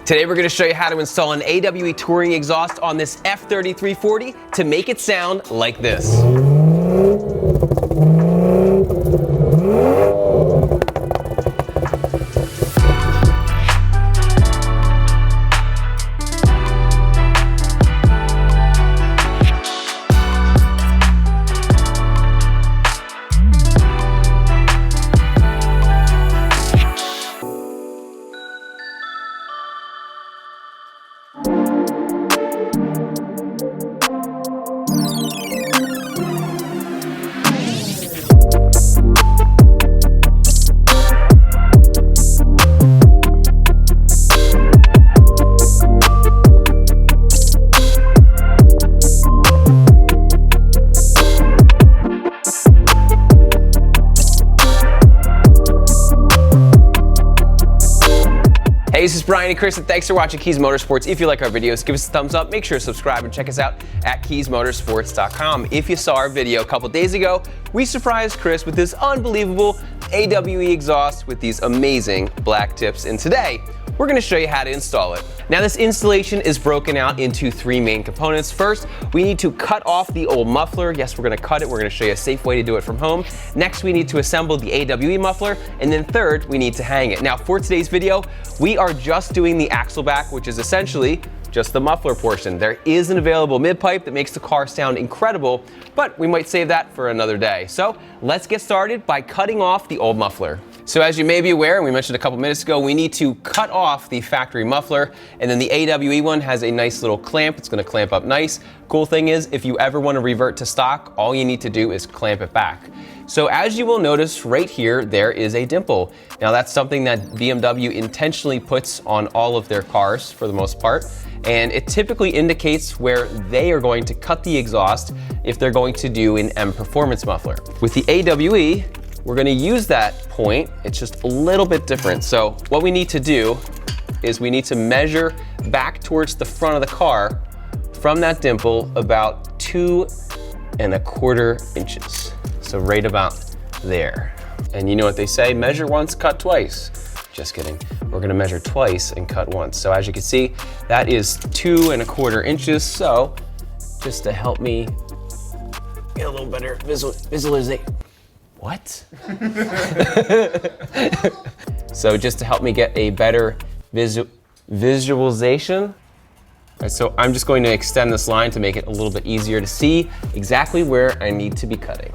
Today we're going to show you how to install an AWE touring exhaust on this F30 340 to make it sound like this. Hey, this is Bryan and Chris, and thanks for watching Kies Motorsports. If you like our videos, give us a thumbs up, make sure to subscribe, and check us out at KiesMotorsports.com. If you saw our video a couple days ago, we surprised Chris with this unbelievable AWE exhaust with these amazing black tips, and today, we're going to show you how to install it. Now, this installation is broken out into three main components. First, we need to cut off the old muffler. Yes, we're going to cut it. We're going to show you a safe way to do it from home. Next, we need to assemble the AWE muffler. And then third, we need to hang it. Now, for today's video, we are just doing the axle back, which is essentially just the muffler portion. There is an available mid-pipe that makes the car sound incredible, but we might save that for another day. So let's get started by cutting off the old muffler. So as you may be aware, and we mentioned a couple minutes ago, we need to cut off the factory muffler, and then the AWE one has a nice little clamp. It's going to clamp up nice. Cool thing is, if you ever want to revert to stock, all you need to do is clamp it back. So as you will notice right here, there is a dimple. Now that's something that BMW intentionally puts on all of their cars for the most part, and it typically indicates where they are going to cut the exhaust if they're going to do an M Performance muffler. With the AWE, we're going to use that point. It's just a little bit different. So what we need to do is we need to measure back towards the front of the car from that dimple about 2¼ inches. So right about there. And you know what they say, measure once, cut twice. Just kidding. We're going to measure twice and cut once. So as you can see, that is 2¼ inches. So just to help me get a little better visualization. What? So just to help me get a better visualization. Right, so I'm just going to extend this line to make it a little bit easier to see exactly where I need to be cutting.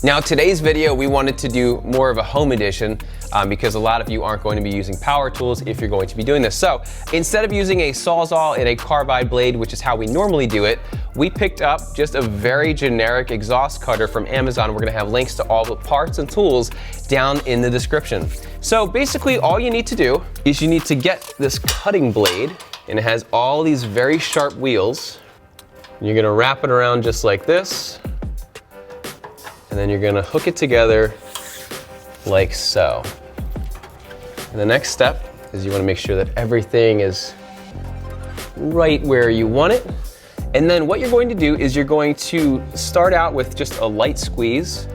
Now, today's video, we wanted to do more of a home edition because a lot of you aren't going to be using power tools if you're going to be doing this. So instead of using a Sawzall and a carbide blade, which is how we normally do it, we picked up just a very generic exhaust cutter from Amazon. We're gonna have links to all the parts and tools down in the description. So basically all you need to do is you need to get this cutting blade, and it has all these very sharp wheels. You're gonna wrap it around just like this, and then you're gonna hook it together like so. And the next step is you wanna make sure that everything is right where you want it. And then what you're going to do is you're going to start out with just a light squeeze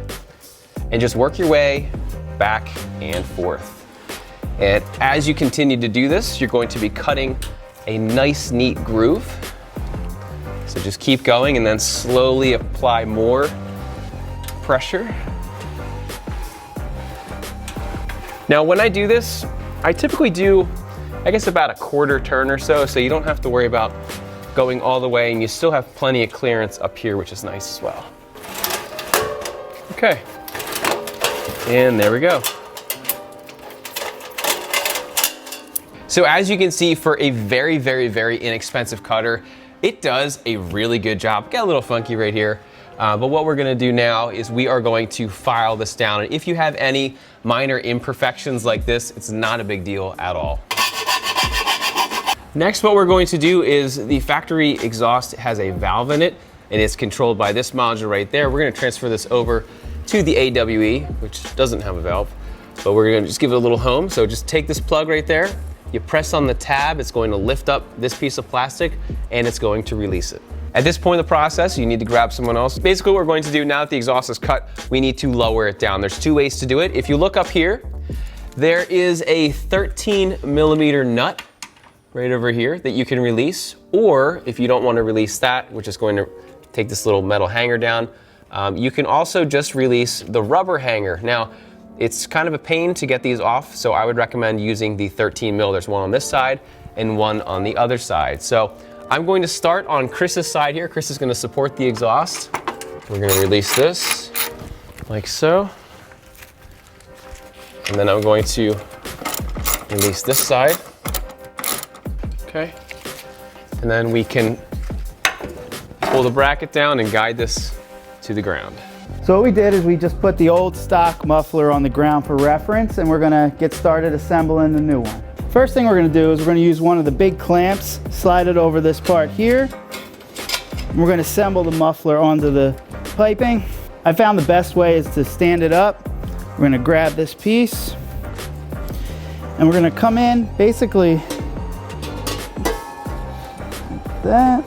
and just work your way back and forth. And as you continue to do this, you're going to be cutting a nice, neat groove. So just keep going and then slowly apply more pressure. Now, when I do this, I typically do, I guess, about a quarter turn or so you don't have to worry about going all the way, and you still have plenty of clearance up here, which is nice as well. Okay, and there we go. So as you can see, for a very, very, very inexpensive cutter, it does a really good job. Got a little funky right here. But what we're gonna do now is we are going to file this down. And if you have any minor imperfections like this, it's not a big deal at all. Next, what we're going to do is the factory exhaust has a valve in it, and it's controlled by this module right there. We're gonna transfer this over to the AWE, which doesn't have a valve, but we're gonna just give it a little home. So just take this plug right there, you press on the tab, it's going to lift up this piece of plastic, and it's going to release it. At this point in the process, you need to grab someone else. Basically what we're going to do now that the exhaust is cut, we need to lower it down. There's two ways to do it. If you look up here, there is a 13mm nut right over here that you can release, or if you don't want to release that, which is going to take this little metal hanger down, you can also just release the rubber hanger. Now, it's kind of a pain to get these off, so I would recommend using the 13 mil. There's one on this side and one on the other side. So I'm going to start on Chris's side here. Chris is going to support the exhaust. We're going to release this like so. And then I'm going to release this side. Okay. And then we can pull the bracket down and guide this to the ground. So what we did is we just put the old stock muffler on the ground for reference, and we're gonna get started assembling the new one. First thing we're gonna do is we're gonna use one of the big clamps, slide it over this part here. And we're gonna assemble the muffler onto the piping. I found the best way is to stand it up. We're gonna grab this piece, and we're gonna come in basically like that,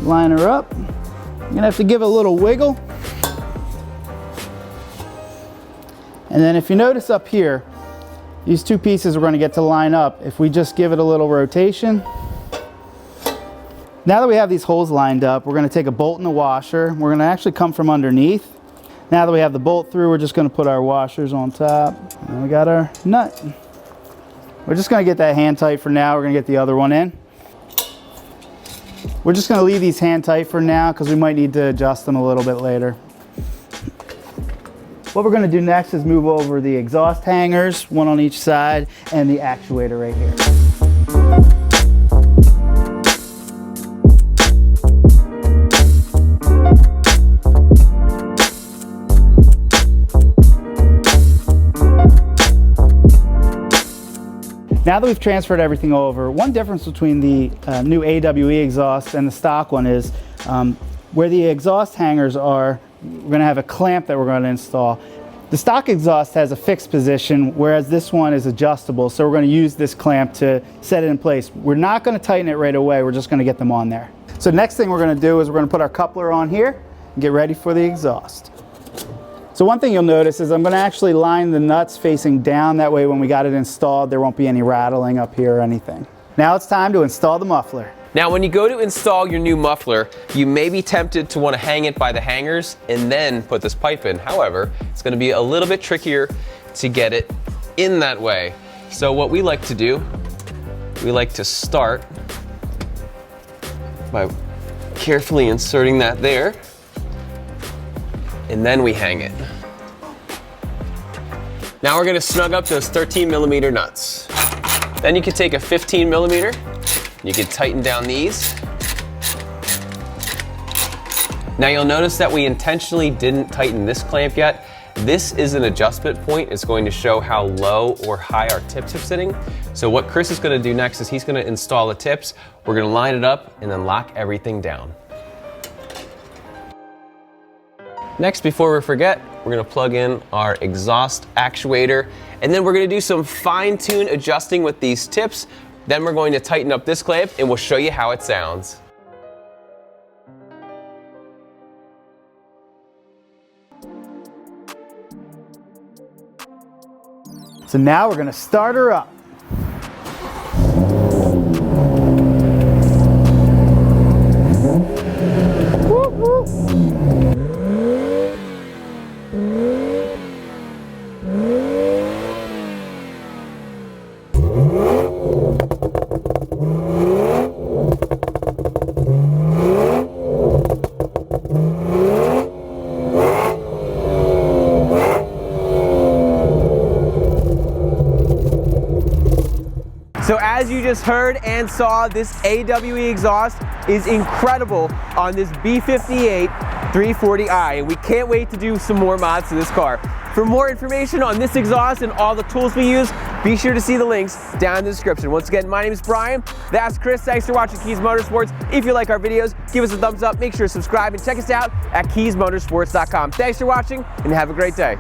line her up. You're gonna have to give it a little wiggle. And then if you notice up here, these two pieces we're going to get to line up. If we just give it a little rotation. Now that we have these holes lined up, we're going to take a bolt and a washer. We're going to actually come from underneath. Now that we have the bolt through, we're just going to put our washers on top. And we got our nut. We're just going to get that hand tight for now. We're going to get the other one in. We're just going to leave these hand tight for now because we might need to adjust them a little bit later. What we're going to do next is move over the exhaust hangers, one on each side, and the actuator right here. Now that we've transferred everything over, one difference between the new AWE exhaust and the stock one is where the exhaust hangers are, we're going to have a clamp that we're going to install. The stock exhaust has a fixed position, whereas this one is adjustable, so we're going to use this clamp to set it in place. We're not going to tighten it right away, we're just going to get them on there. So next thing we're going to do is we're going to put our coupler on here and get ready for the exhaust. So one thing you'll notice is I'm going to actually line the nuts facing down, that way when we got it installed there won't be any rattling up here or anything. Now it's time to install the muffler. Now, when you go to install your new muffler, you may be tempted to want to hang it by the hangers and then put this pipe in. However, it's going to be a little bit trickier to get it in that way. So what we like to do, we like to start by carefully inserting that there, and then we hang it. Now we're going to snug up those 13 millimeter nuts. Then you can take a 15 millimeter. You can tighten down these. Now you'll notice that we intentionally didn't tighten this clamp yet. This is an adjustment point. It's going to show how low or high our tips are sitting. So what Chris is going to do next is he's going to install the tips. We're going to line it up and then lock everything down. Next, before we forget, we're going to plug in our exhaust actuator, and then we're going to do some fine-tune adjusting with these tips. Then we're going to tighten up this clamp and we'll show you how it sounds. So now we're going to start her up. Whoop, whoop. So as you just heard and saw, this AWE exhaust is incredible on this B58 340i, and we can't wait to do some more mods to this car. For more information on this exhaust and all the tools we use, be sure to see the links down in the description. Once again, my name is Brian. That's Chris. Thanks for watching Kies Motorsports. If you like our videos, give us a thumbs up. Make sure to subscribe and check us out at KiesMotorsports.com. Thanks for watching and have a great day.